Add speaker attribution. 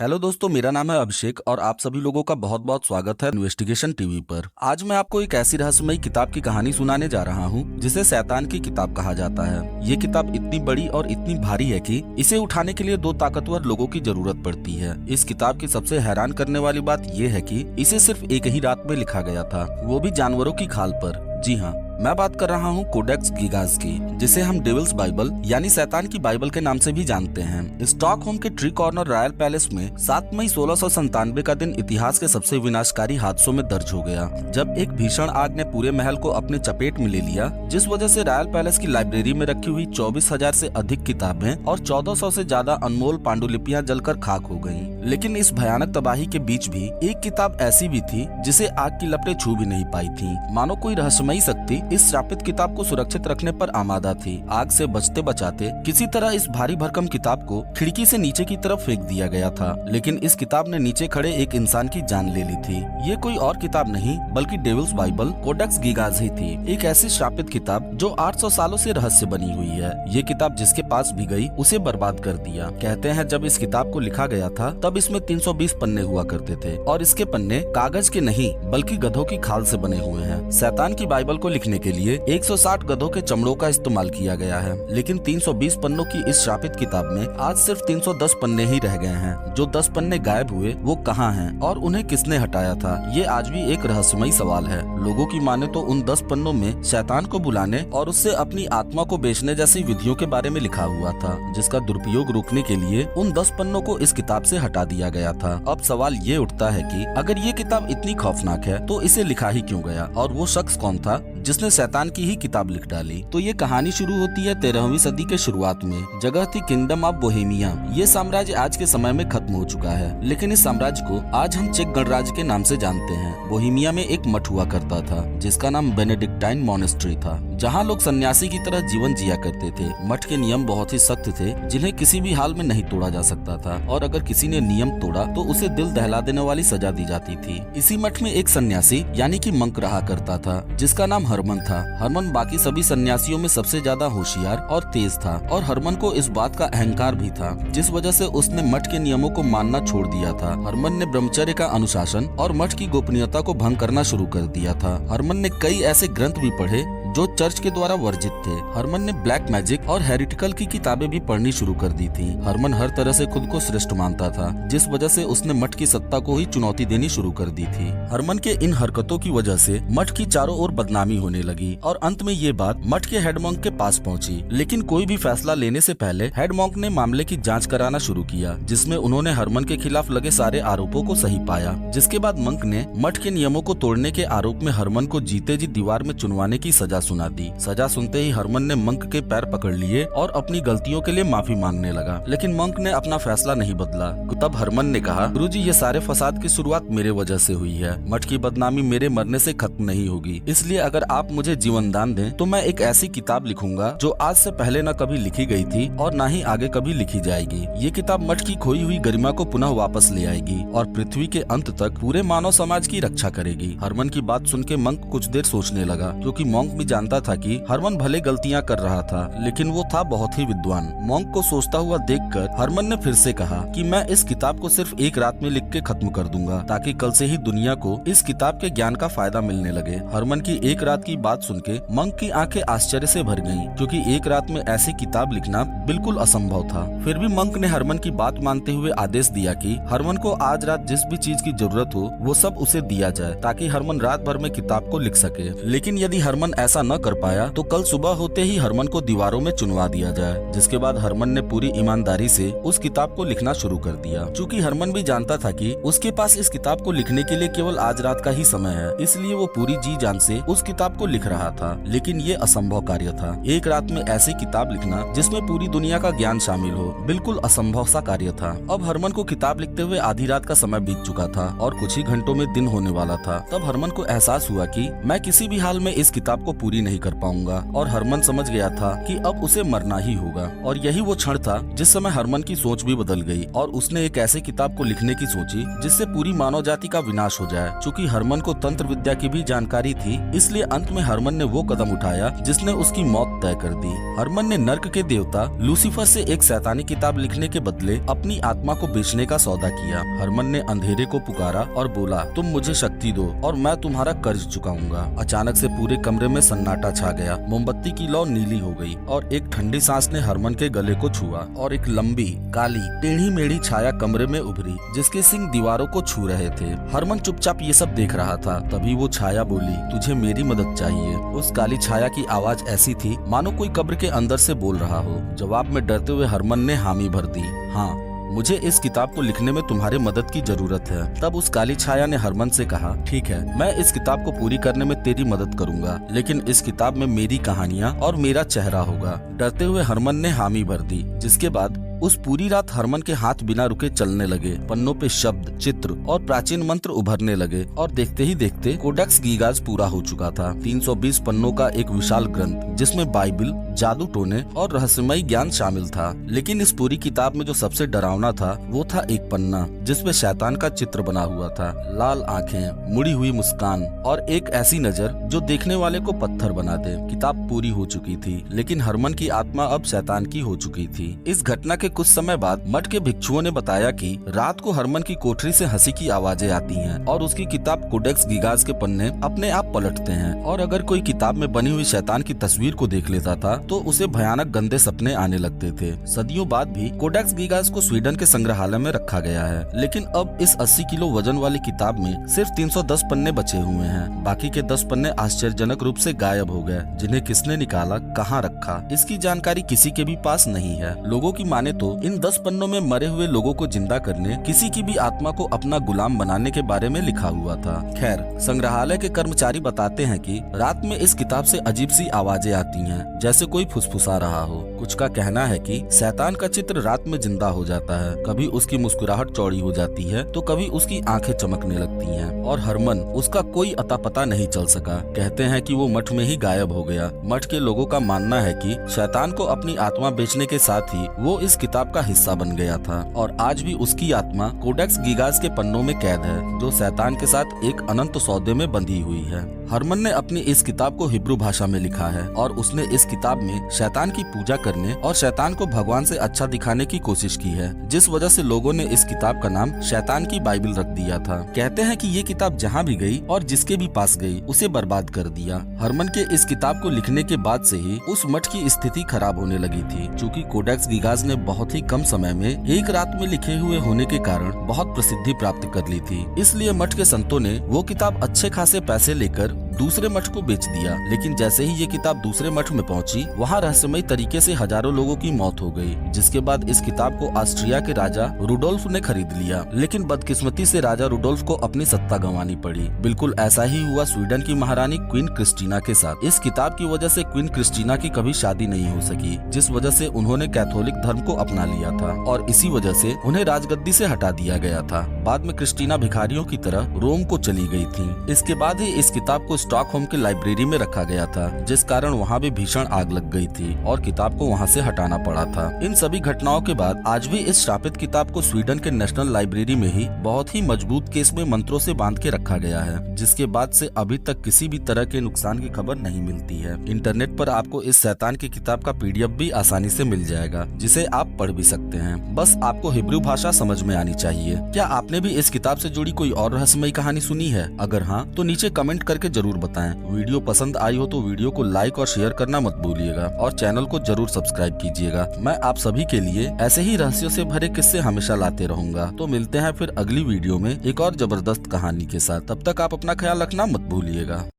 Speaker 1: Hello दोस्तों, मेरा नाम है अभिषेक और आप सभी लोगों का बहुत बहुत स्वागत है इन्वेस्टिगेशन टीवी पर। आज मैं आपको एक ऐसी रहस्यमयी किताब की कहानी सुनाने जा रहा हूँ जिसे शैतान की किताब कहा जाता है। ये किताब इतनी बड़ी और इतनी भारी है कि इसे उठाने के लिए दो ताकतवर लोगों की जरूरत पड़ती है। इस किताब की सबसे हैरान करने वाली बात ये है कि इसे सिर्फ एक ही रात में लिखा गया था, वो भी जानवरों की खाल पर। जी हाँ, मैं बात कर रहा हूँ कोडेक्स गिगास की, जिसे हम डेविल्स बाइबल यानी शैतान की बाइबल के नाम से भी जानते हैं। स्टॉकहोम के ट्री कॉर्नर रॉयल पैलेस में 7 मई 1697 का दिन इतिहास के सबसे विनाशकारी हादसों में दर्ज हो गया, जब एक भीषण आग ने पूरे महल को अपने चपेट में ले लिया, जिस वजह से रॉयल पैलेस की लाइब्रेरी में रखी हुई 24,000 से अधिक किताबें और 1400 से ज्यादा अनमोल पांडुलिपियां जलकर खाक हो गयीं। लेकिन इस भयानक तबाही के बीच भी एक किताब ऐसी भी थी जिसे आग की लपटें छू भी नहीं पाई थी। मानो कोई रहस्यमयी शक्ति इस श्रापित किताब को सुरक्षित रखने पर आमादा थी। आग से बचते बचाते किसी तरह इस भारी भरकम किताब को खिड़की से नीचे की तरफ फेंक दिया गया था, लेकिन इस किताब ने नीचे खड़े एक इंसान की जान ले ली थी। ये कोई और किताब नहीं बल्कि डेविल्स बाइबल कोडेक्स गिगास ही थी, एक ऐसी श्रापित किताब जो 800 सालों से रहस्य बनी हुई है। ये किताब जिसके पास भी गई उसे बर्बाद कर दिया। कहते हैं जब इस किताब को लिखा गया था तब इसमें 320 पन्ने हुआ करते थे और इसके पन्ने कागज के नहीं बल्कि गधों की खाल से बने हुए हैं। शैतान की बाइबल को लिखने के लिए 160 गधों के चमड़ों का इस्तेमाल किया गया है, लेकिन 320 पन्नों की इस श्रापित किताब में आज सिर्फ 310 पन्ने ही रह गए हैं। जो 10 पन्ने गायब हुए वो कहाँ हैं और उन्हें किसने हटाया था, ये आज भी एक रहस्यमयी सवाल है। लोगों की माने तो उन 10 पन्नों में शैतान को बुलाने और उससे अपनी आत्मा को बेचने जैसी विधियों के बारे में लिखा हुआ था, जिसका दुरुपयोग रोकने के लिए उन 10 पन्नों को इस किताब से हटा दिया गया था। अब सवाल ये उठता है कि अगर ये किताब इतनी खौफनाक है तो इसे लिखा ही क्यों गया, और वो शख्स कौन था जिसने शैतान की ही किताब लिख डाली। तो ये कहानी शुरू होती है 13वीं सदी के शुरुआत में। जगह थी किंगडम ऑफ बोहेमिया। ये साम्राज्य आज के समय में खत्म हो चुका है, लेकिन इस साम्राज्य को आज हम चेक गणराज्य के नाम से जानते हैं। बोहेमिया में एक मठ हुआ करता था जिसका नाम बेनेडिक्टाइन मॉनेस्ट्री था, जहाँ लोग सन्यासी की तरह जीवन जिया करते थे। मठ के नियम बहुत ही सख्त थे, जिन्हें किसी भी हाल में नहीं तोड़ा जा सकता था, और अगर किसी ने नियम तोड़ा तो उसे दिल दहला देने वाली सजा दी जाती थी। इसी मठ में एक सन्यासी यानी कि मंक रहा करता था, जिसका नाम हरमन था। हरमन बाकी सभी सन्यासियों में सबसे ज्यादा होशियार और तेज था, और हरमन को इस बात का अहंकार भी था, जिस वजह से उसने मठ के नियमों को मानना छोड़ दिया था। हरमन ने ब्रह्मचर्य का अनुशासन और मठ की गोपनीयता को भंग करना शुरू कर दिया था। हरमन ने कई ऐसे ग्रंथ भी पढ़े जो चर्च के द्वारा वर्जित थे। हरमन ने ब्लैक मैजिक और हेरिटिकल की किताबें भी पढ़नी शुरू कर दी थी। हरमन हर तरह से खुद को श्रेष्ठ मानता था, जिस वजह से उसने मठ की सत्ता को ही चुनौती देनी शुरू कर दी थी। हरमन के इन हरकतों की वजह से मठ की चारों ओर बदनामी होने लगी, और अंत में ये बात मठ के हेड मॉन्क के पास पहुंची। लेकिन कोई भी फैसला लेने से पहले हेड मॉन्क ने मामले की जाँच कराना शुरू किया, जिसमें उन्होंने हरमन के खिलाफ लगे सारे आरोपों को सही पाया। जिसके बाद मंक ने मठ के नियमों को तोड़ने के आरोप में हरमन को जीते जी दीवार में चुनवाने की सजा सुना दी। सजा सुनते ही हरमन ने मंक के पैर पकड़ लिए और अपनी गलतियों के लिए माफी मांगने लगा, लेकिन मंक ने अपना फैसला नहीं बदला। तब हरमन ने कहा, गुरुजी, ये सारे फसाद की शुरुआत मेरे वजह से हुई है। मठ की बदनामी मेरे मरने से खत्म नहीं होगी, इसलिए अगर आप मुझे जीवन दान दें तो मैं एक ऐसी किताब लिखूंगा जो आज से पहले न कभी लिखी गई थी और न ही आगे कभी लिखी जाएगी। ये किताब मठ की खोई हुई गरिमा को पुनः वापस ले आएगी और पृथ्वी के अंत तक पूरे मानव समाज की रक्षा करेगी। हरमन की बात सुन के मंक कुछ देर सोचने लगा, क्योंकि मंक भी जानता था कि हरमन भले गलतियां कर रहा था, लेकिन वो था बहुत ही विद्वान। मॉन्क को सोचता हुआ देखकर हरमन ने फिर से कहा कि मैं इस किताब को सिर्फ एक रात में लिख के खत्म कर दूंगा, ताकि कल से ही दुनिया को इस किताब के ज्ञान का फायदा मिलने लगे। हरमन की एक रात की बात सुन के मंक की आंखें आश्चर्य से भर गईं, क्योंकि एक रात में ऐसी किताब लिखना बिल्कुल असंभव था। फिर भी मंक ने हरमन की बात मानते हुए आदेश दिया कि हरमन को आज रात जिस भी चीज की जरूरत हो वो सब उसे दिया जाए, ताकि हरमन रात भर में किताब को लिख सके। लेकिन यदि हरमन ऐसा न कर पाया तो कल सुबह होते ही हरमन को दीवारों में चुनवा दिया जाए। जिसके बाद हरमन ने पूरी ईमानदारी से उस किताब को लिखना शुरू कर दिया। चूँकि हरमन भी जानता था कि उसके पास इस किताब को लिखने के लिए केवल आज रात का ही समय है, इसलिए वो पूरी जी जान से उस किताब को लिख रहा था। लेकिन ये असंभव कार्य था। एक रात में ऐसी किताब लिखना जिसमें पूरी दुनिया का ज्ञान शामिल हो, बिल्कुल असंभव सा कार्य था। अब हरमन को किताब लिखते हुए आधी रात का समय बीत चुका था और कुछ ही घंटों में दिन होने वाला था। तब हरमन को एहसास हुआ कि मैं किसी भी हाल में इस किताब को पूरी नहीं कर पाऊंगा, और हरमन समझ गया था कि अब उसे मरना ही होगा। और यही वो क्षण था जिस समय हरमन की सोच भी बदल गई और उसने एक ऐसी किताब को लिखने की सोची जिससे पूरी मानव जाति का विनाश हो जाए। चूँकि हरमन को तंत्र विद्या की भी जानकारी थी, इसलिए अंत में हरमन ने वो कदम उठाया जिसने उसकी मौत तय कर दी। हरमन ने नर्क के देवता लूसीफर से एक शैतानी किताब लिखने के बदले अपनी आत्मा को बेचने का सौदा किया। हरमन ने अंधेरे को पुकारा और बोला, तुम मुझे शक्ति दो और मैं तुम्हारा कर्ज चुकाऊंगा। अचानक से पूरे कमरे में सन्नाटा छा गया। मोमबत्ती की लौ नीली हो गई और एक ठंडी सांस ने हरमन के गले को छुआ और एक लंबी काली टेढ़ी मेढ़ी छाया कमरे में उभरी जिसके सिंग दीवारों को छू रहे थे। हरमन चुपचाप ये सब देख रहा था। तभी वो छाया बोली, तुझे मेरी मदद चाहिए। उस काली छाया की आवाज ऐसी थी मानो कोई कब्र के अंदर से बोल रहा हो। जवाब में डरते हुए हरमन ने हामी भर दी, हाँ, मुझे इस किताब को लिखने में तुम्हारे मदद की जरूरत है। तब उस काली छाया ने हरमन से कहा, ठीक है, मैं इस किताब को पूरी करने में तेरी मदद करूंगा, लेकिन इस किताब में मेरी कहानियाँ और मेरा चेहरा होगा। डरते हुए हरमन ने हामी भर दी, जिसके बाद उस पूरी रात हरमन के हाथ बिना रुके चलने लगे। पन्नों पे शब्द, चित्र और प्राचीन मंत्र उभरने लगे और देखते ही देखते कोडेक्स गीगास पूरा हो चुका था। 320 पन्नों का एक विशाल ग्रंथ जिसमें बाइबिल, जादू टोने और रहस्यमयी ज्ञान शामिल था। लेकिन इस पूरी किताब में जो सबसे डरावना था वो था एक पन्ना जिसमें शैतान का चित्र बना हुआ था। लाल आंखें, मुड़ी हुई मुस्कान और एक ऐसी नजर जो देखने वाले को पत्थर बना दे। किताब पूरी हो चुकी थी, लेकिन हरमन की आत्मा अब शैतान की हो चुकी थी। इस घटना के कुछ समय बाद मठ के भिक्षुओं ने बताया कि रात को हरमन की कोठरी से हंसी की आवाजें आती हैं और उसकी किताब कोडेक्स गीगास के पन्ने अपने आप पलटते हैं। और अगर कोई किताब में बनी हुई शैतान की तस्वीर को देख लेता था तो उसे भयानक गंदे सपने आने लगते थे। सदियों बाद भी कोडेक्स गीगास को स्वीडन के संग्रहालय में रखा गया है, लेकिन अब इस 80 किलो वजन वाली किताब में सिर्फ 310 पन्ने बचे हुए हैं। बाकी के 10 पन्ने आश्चर्यजनक रूप से गायब हो गए, जिन्हें किसने निकाला, कहाँ रखा, इसकी जानकारी किसी के भी पास नहीं है। लोगों की माने तो इन 10 पन्नों में मरे हुए लोगों को जिंदा करने, किसी की भी आत्मा को अपना गुलाम बनाने के बारे में लिखा हुआ था। खैर, संग्रहालय के कर्मचारी बताते हैं कि रात में इस किताब से अजीब सी आवाजें आती हैं, जैसे कोई फुसफुसा रहा हो। कुछ का कहना है कि शैतान का चित्र रात में जिंदा हो जाता है। कभी उसकी मुस्कुराहट चौड़ी हो जाती है तो कभी उसकी आंखें चमकने लगती हैं और हरमन, उसका कोई अता पता नहीं चल सका। कहते हैं कि वो मठ में ही गायब हो गया। मठ के लोगों का मानना है कि शैतान को अपनी आत्मा बेचने के साथ ही वो इस किताब का हिस्सा बन गया था और आज भी उसकी आत्मा कोडेक्स गीगास के पन्नों में कैद है, जो शैतान के साथ एक अनंत सौदे में बंधी हुई है। हरमन ने अपनी इस किताब को हिब्रू भाषा में लिखा है और उसने इस किताब में शैतान की पूजा करने और शैतान को भगवान से अच्छा दिखाने की कोशिश की है, जिस वजह से लोगों ने इस किताब का नाम शैतान की बाइबिल रख दिया था। कहते हैं कि ये किताब जहाँ भी गई और जिसके भी पास गई उसे बर्बाद कर दिया। हरमन के इस किताब को लिखने के बाद से ही उस मठ की स्थिति खराब होने लगी थी। चूँकि कोडेक्स गीगास ने बहुत ही कम समय में एक रात में लिखे हुए होने के कारण बहुत प्रसिद्धि प्राप्त कर ली थी, इसलिए मठ के संतों ने वो किताब अच्छे खासे पैसे लेकर दूसरे मठ को बेच दिया। लेकिन जैसे ही ये किताब दूसरे मठ में पहुंची, वहाँ रहस्यमयी तरीके से हजारों लोगों की मौत हो गई, जिसके बाद इस किताब को ऑस्ट्रिया के राजा रुडोल्फ ने खरीद लिया। लेकिन बदकिस्मती से राजा रुडोल्फ को अपनी सत्ता गंवानी पड़ी। बिल्कुल ऐसा ही हुआ स्वीडन की महारानी क्वीन क्रिस्टीना के साथ। इस किताब की वजह से क्वीन क्रिस्टीना की कभी शादी नहीं हो सकी, जिस वजह से उन्होंने कैथोलिक धर्म को अपना लिया था और इसी वजह से उन्हें राजगद्दी से हटा दिया गया था। बाद में क्रिस्टीना भिखारियों की तरह रोम को चली गई थी। इसके बाद ही इस किताब को स्टॉकहोम की लाइब्रेरी में रखा गया था, जिस कारण वहाँ भी भीषण आग लग गई थी और किताब को वहाँ से हटाना पड़ा था। इन सभी घटनाओं के बाद आज भी इस श्रापित किताब को स्वीडन के नेशनल लाइब्रेरी में ही बहुत ही मजबूत केस में मंत्रों से बांध के रखा गया है, जिसके बाद से अभी तक किसी भी तरह के नुकसान की खबर नहीं मिलती है। इंटरनेट पर आपको इस शैतान की किताब का PDF भी आसानी से मिल जाएगा, जिसे आप पढ़ भी सकते हैं। बस आपको हिब्रू भाषा समझ में आनी चाहिए। क्या आपने भी इस किताब से जुड़ी कोई और रहस्यमयी कहानी सुनी है? अगर हाँ, तो नीचे कमेंट करके जरूर बताएं। वीडियो पसंद आई हो तो वीडियो को लाइक और शेयर करना मत भूलिएगा और चैनल को जरूर सब्सक्राइब कीजिएगा। मैं आप सभी के लिए ऐसे ही रहस्यों से भरे किस्से हमेशा लाते रहूंगा। तो मिलते हैं फिर अगली वीडियो में एक और जबरदस्त कहानी के साथ। तब तक आप अपना ख्याल रखना मत भूलिएगा।